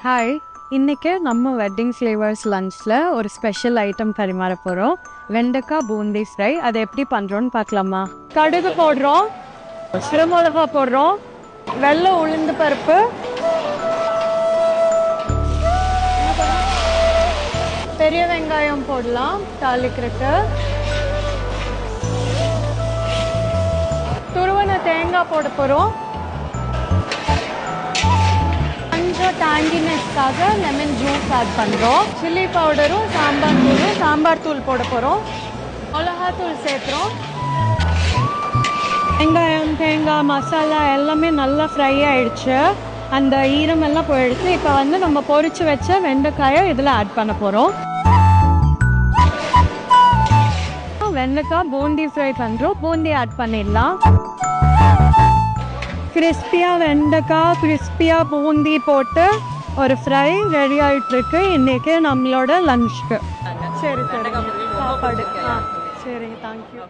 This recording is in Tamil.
ஹாய், இன்னைக்கு நம்ம வெட்டிங் ஃப்ளேவர்ஸ் லஞ்சில் ஒரு ஸ்பெஷல் ஐட்டம் பரிமாற போகிறோம். வெண்டைக்காய் பூந்தி ஃப்ரை. அதை எப்படி பண்ணுறோன்னு பார்க்கலாமா? கடுகு போடுறோம், சிறுமிளகா போடுறோம், வெள்ளை உளுந்து பருப்பு, பெரிய வெங்காயம் போடலாம் தாளிக்கிறதுக்கு, துருவன தேங்காய் போட போகிறோம், கொஞ்சம் டேங்கினஸ்க்காக லெமன் ஜூஸ் ஆட் பண்ணுறோம், சில்லி பவுடரும் சாம்பார் தூள் போட போகிறோம், மிளகாத்தூள் சேர்த்துறோம். வெங்காயம் தேங்காய் மசாலா எல்லாமே நல்லா ஃப்ரை ஆயிடுச்சு. அந்த ஈரமெல்லாம் போயிடுச்சு. இப்போ நம்ம பொரிச்சு வச்ச வெண்டைக்காயை இதில் ஆட் பண்ண போகிறோம். வெண்டைக்காய் பூந்தி ஃப்ரை பண்ணுறோம். பூந்தி ஆட் பண்ணிடலாம். கிறிஸ்பியாக வெண்டைக்காய் கிறிஸ்பியாக பூந்தி போட்டு ஒரு ஃப்ரை ரெடி ஆகிட்டுருக்கு இன்றைக்கி நம்மளோட லஞ்சுக்கு. சரி சாப்பாடு. சரிங்க, தேங்க்யூ.